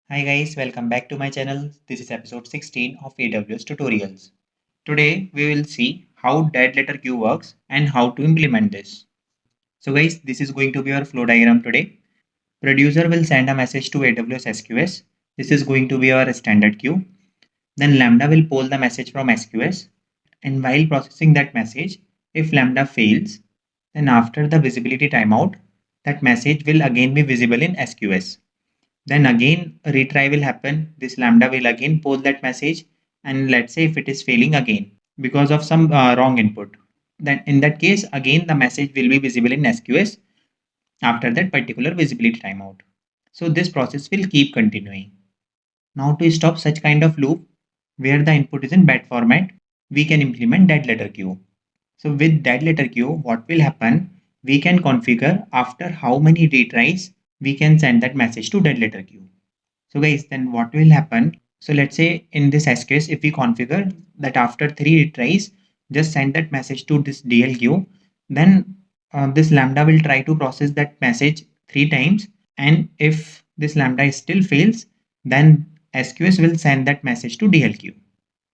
Hi guys, welcome back to my channel. This is episode 16 of AWS tutorials. Today we will see how dead letter queue works and how to implement this. So guys, this is going to be our flow diagram today. Producer will send a message to AWS SQS. This is going to be our standard queue. Then Lambda will poll the message from SQS, and while processing that message, if Lambda fails, then after the visibility timeout, that message will again be visible in SQS. Then again a retry will happen. This Lambda will again poll that message, and let's say if it is failing again because of some wrong input, then in that case again the message will be visible in SQS after that particular visibility timeout. So this process will keep continuing. Now to stop such kind of loop where the input is in bad format, we can implement dead letter queue. So with dead letter queue, what will happen? We can configure after how many retries we can send that message to dead letter queue. So guys, then what will happen? So let's say in this SQS, if we configure that after 3 retries, just send that message to this DLQ, then this Lambda will try to process that message 3 times. And if this Lambda still fails, then SQS will send that message to DLQ.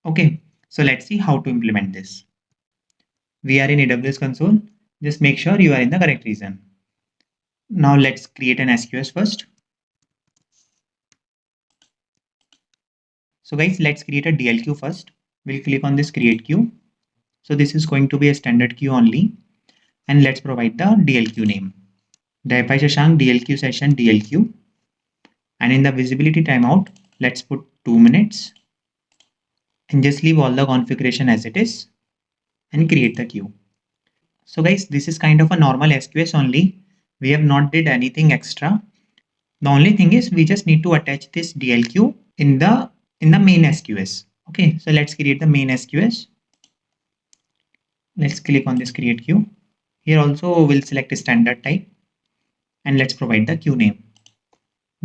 Okay, so let's see how to implement this. We are in AWS console. Just make sure you are in the correct region. Now let's create an SQS first. So guys, let's create a DLQ first. We'll click on this create queue. So this is going to be a standard queue only. And let's provide the DLQ name. Dev by Shashank DLQ session DLQ. And in the visibility timeout, let's put 2 minutes. And just leave all the configuration as it is. And create the queue. So guys, this is kind of a normal SQS only. We have not did anything extra. The only thing is we just need to attach this DLQ in the main SQS. Okay, so let's create the main SQS. Let's click on this create queue. Here also we'll select a standard type and let's provide the queue name.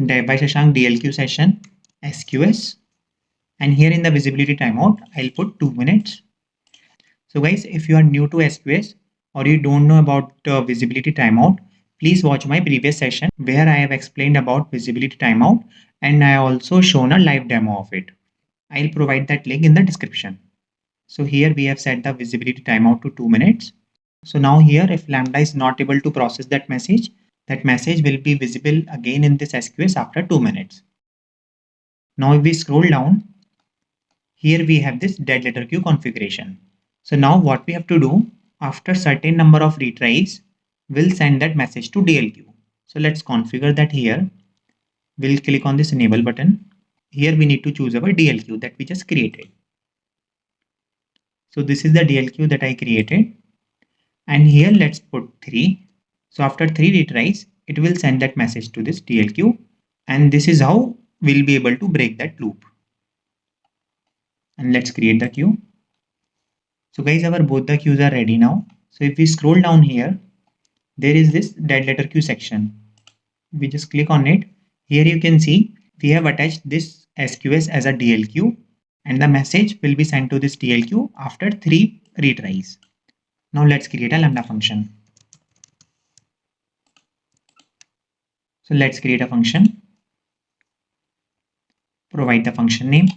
Dev by Shashank DLQ session SQS, and here in the visibility timeout I'll put 2 minutes. So guys, if you are new to SQS or you don't know about visibility timeout, please watch my previous session where I have explained about visibility timeout and I also shown a live demo of it. I'll provide that link in the description. So here we have set the visibility timeout to 2 minutes. So now here if Lambda is not able to process that message will be visible again in this SQS after 2 minutes. Now if we scroll down, here we have this dead letter queue configuration. So now what we have to do, after certain number of retries, we'll send that message to DLQ. So let's configure that here. We'll click on this enable button. Here we need to choose our DLQ that we just created. So this is the DLQ that I created. And here let's put 3. So after 3 retries, it will send that message to this DLQ. And this is how we'll be able to break that loop. And let's create the queue. So guys, our both the queues are ready now. So if we scroll down here, there is this dead letter queue section. We just click on it. Here you can see we have attached this SQS as a DLQ and the message will be sent to this DLQ after 3 retries. Now let's create a Lambda function. So let's create a function. Provide the function name.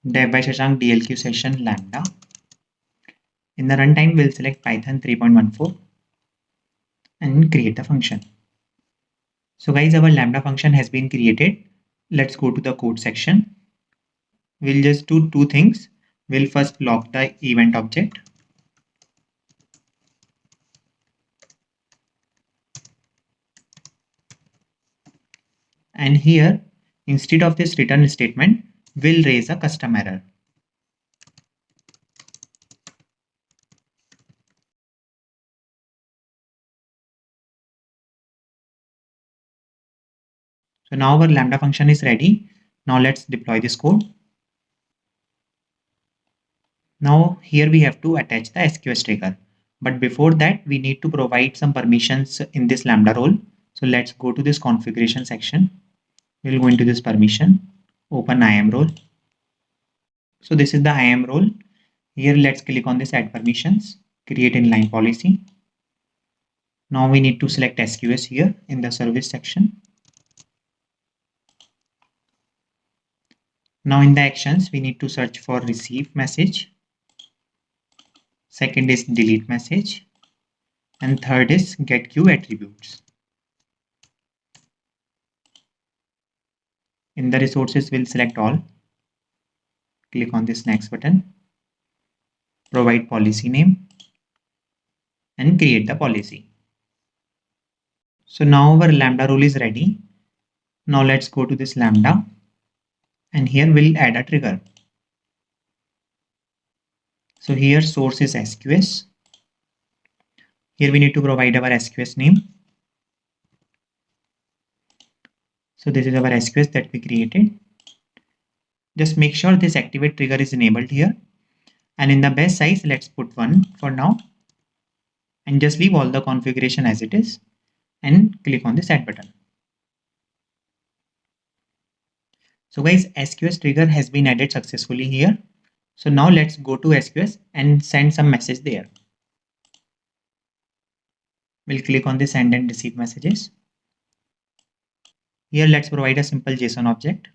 Dev by Shashank DLQ session Lambda. In the runtime, we'll select Python 3.14 and create the function. So guys, our Lambda function has been created. Let's go to the code section. We'll just do 2 things. We'll first lock the event object. And here, instead of this return statement, we'll raise a custom error. So now our Lambda function is ready. Now let's deploy this code. Now here we have to attach the SQS trigger. But before that, we need to provide some permissions in this Lambda role. So let's go to this configuration section. We'll go into this permission, open IAM role. So this is the IAM role. Here let's click on this add permissions, create inline policy. Now we need to select SQS here in the service section. Now in the actions, we need to search for receive message. Second is delete message. And third is get queue attributes. In the resources, we'll select all. Click on this next button. Provide policy name and create the policy. So now our Lambda rule is ready. Now let's go to this Lambda and here we'll add a trigger. So here source is SQS. Here we need to provide our SQS name. So this is our SQS that we created. Just make sure this activate trigger is enabled here. And in the base size, let's put 1 for now. And just leave all the configuration as it is. And click on this add button. So guys, SQS trigger has been added successfully here. So now let's go to SQS and send some message there. We'll click on the send and receive messages. Here let's provide a simple JSON object.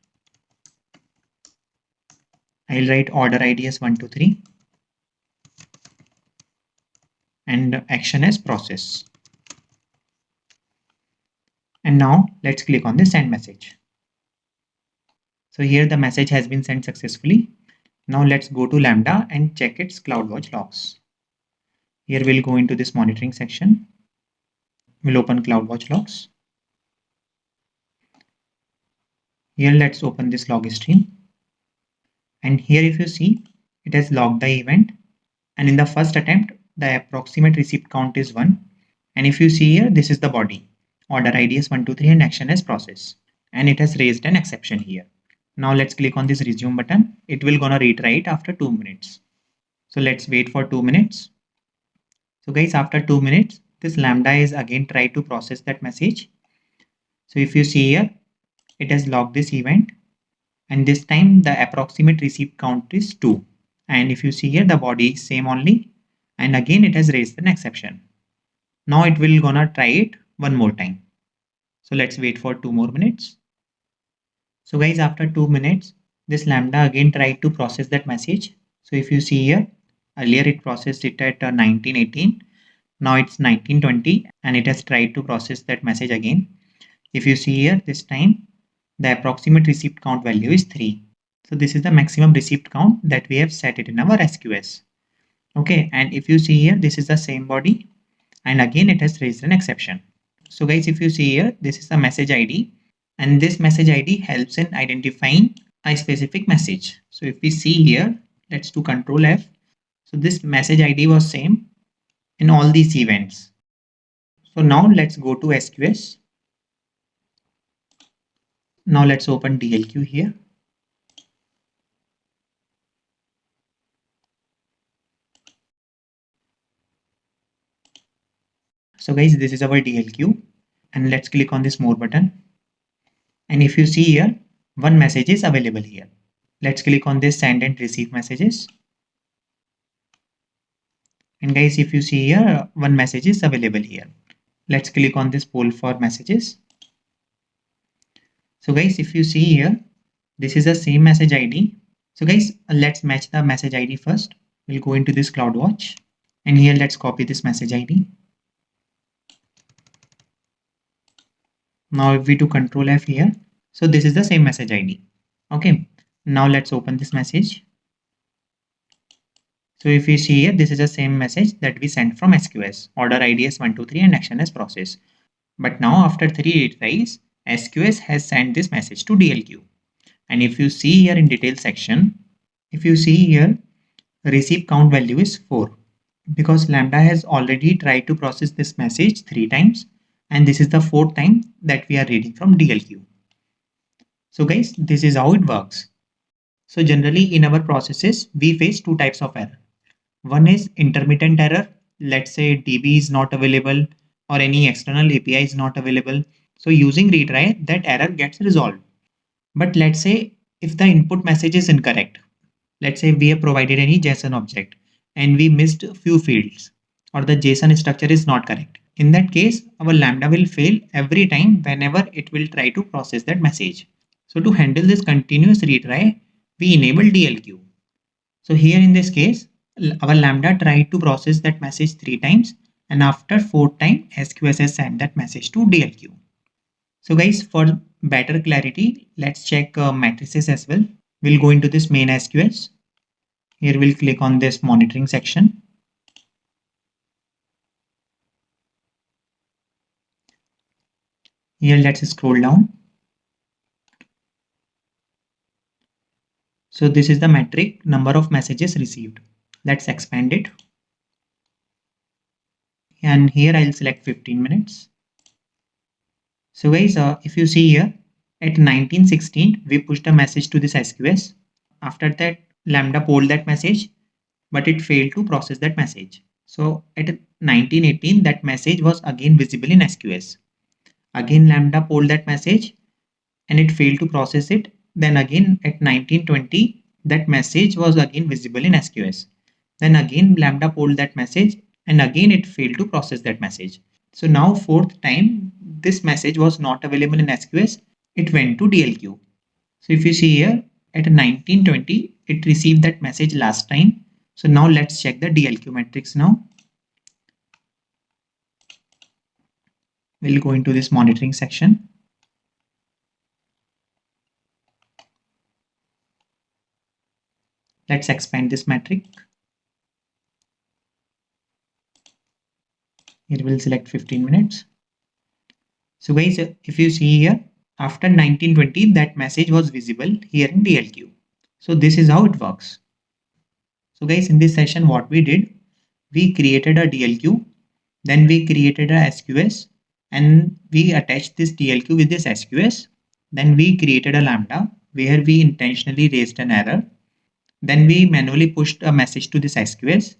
I'll write order ID as 1, 2, 3 and action as process. And now let's click on the send message. So here the message has been sent successfully. Now let's go to Lambda and check its CloudWatch logs. Here we'll go into this monitoring section. We'll open CloudWatch logs. Here let's open this log stream. And here if you see, it has logged the event. And in the first attempt, the approximate receipt count is 1. And if you see here, this is the body. Order ID is 1, 2, 3 and action as process. And it has raised an exception here. Now let's click on this resume button. It will gonna retry it after 2 minutes. So let's wait for 2 minutes. So guys, after 2 minutes, this Lambda is again try to process that message. So if you see here, it has logged this event. And this time the approximate receipt count is 2. And if you see here, the body is same only. And again, it has raised an exception. Now it will gonna try it one more time. So let's wait for 2 more minutes. So guys, after 2 minutes, this Lambda again tried to process that message. So if you see here, earlier it processed it at 1918. Now it's 1920 and it has tried to process that message again. If you see here, this time the approximate receipt count value is 3. So this is the maximum receipt count that we have set it in our SQS. Okay, and if you see here, this is the same body and again it has raised an exception. So guys, if you see here, this is the message ID and this message ID helps in identifying a specific message. So if we see here, let's do Control F. So this message ID was same in all these events. So now let's go to SQS. Now let's open DLQ here. So guys, this is our DLQ and let's click on this more button. And if you see here, one message is available here. Let's click on this send and receive messages. And guys, if you see here, one message is available here. Let's click on this poll for messages. So guys, if you see here, this is the same message ID. So guys, let's match the message ID first. We'll go into this CloudWatch and here let's copy this message ID. Now if we do Control F here, so this is the same message ID. Okay, now let's open this message. So if you see here, this is the same message that we sent from SQS. Order ID is 1, 2, 3 and action as process. But now after 3 retries, SQS has sent this message to DLQ. And if you see here in detail section, if you see here, receive count value is 4 because Lambda has already tried to process this message 3 times and this is the 4th time that we are reading from DLQ. So guys, this is how it works. So generally in our processes, we face 2 types of error. One is intermittent error. Let's say DB is not available or any external API is not available. So using retry, that error gets resolved. But let's say if the input message is incorrect, let's say we have provided any JSON object and we missed a few fields or the JSON structure is not correct. In that case, our Lambda will fail every time whenever it will try to process that message. So to handle this continuous retry, we enable DLQ. So here in this case, our Lambda tried to process that message 3 times, and after 4th time, SQS has sent that message to DLQ. So guys, for better clarity, let's check matrices as well. We'll go into this main SQS. Here we'll click on this monitoring section. Here let's scroll down. So this is the metric number of messages received. Let's expand it. And here I'll select 15 minutes. So guys, if you see here at 1916, we pushed a message to this SQS. After that, Lambda polled that message, but it failed to process that message. So at 1918, that message was again visible in SQS. Again, Lambda polled that message and it failed to process it. Then again at 1920, that message was again visible in SQS. Then again Lambda polled that message and again it failed to process that message. So now 4th time, this message was not available in SQS. It went to DLQ. So if you see here at 1920, it received that message last time. So now let's check the DLQ metrics now. We'll go into this monitoring section. Let's expand this metric. Here we'll select 15 minutes. So guys, if you see here, after 1920, that message was visible here in DLQ. So this is how it works. So guys, in this session, what we did, we created a DLQ, then we created a SQS, and we attached this DLQ with this SQS. Then we created a Lambda where we intentionally raised an error. Then we manually pushed a message to this SQS,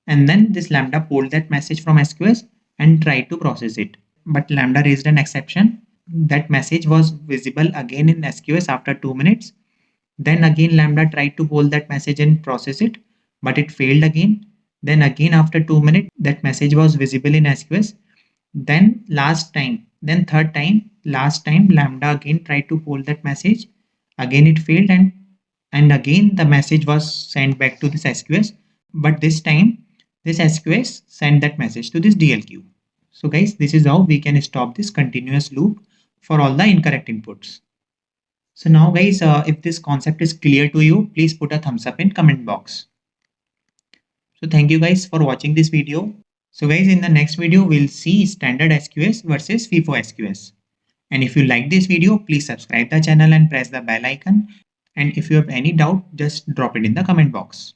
and then this Lambda pulled that message from SQS and tried to process it. But Lambda raised an exception. That message was visible again in SQS after 2 minutes. Then again Lambda tried to hold that message and process it, but it failed again. Then again after 2 minutes, that message was visible in SQS. Then last time Lambda again tried to hold that message. Again it failed, and again the message was sent back to this SQS. But this time this SQS sent that message to this DLQ. So guys, this is how we can stop this continuous loop for all the incorrect inputs. So now guys, if this concept is clear to you, please put a thumbs up in comment box. So thank you guys for watching this video. So guys, in the next video, we'll see standard SQS versus FIFO SQS. And if you like this video, please subscribe the channel and press the bell icon. And if you have any doubt, just drop it in the comment box.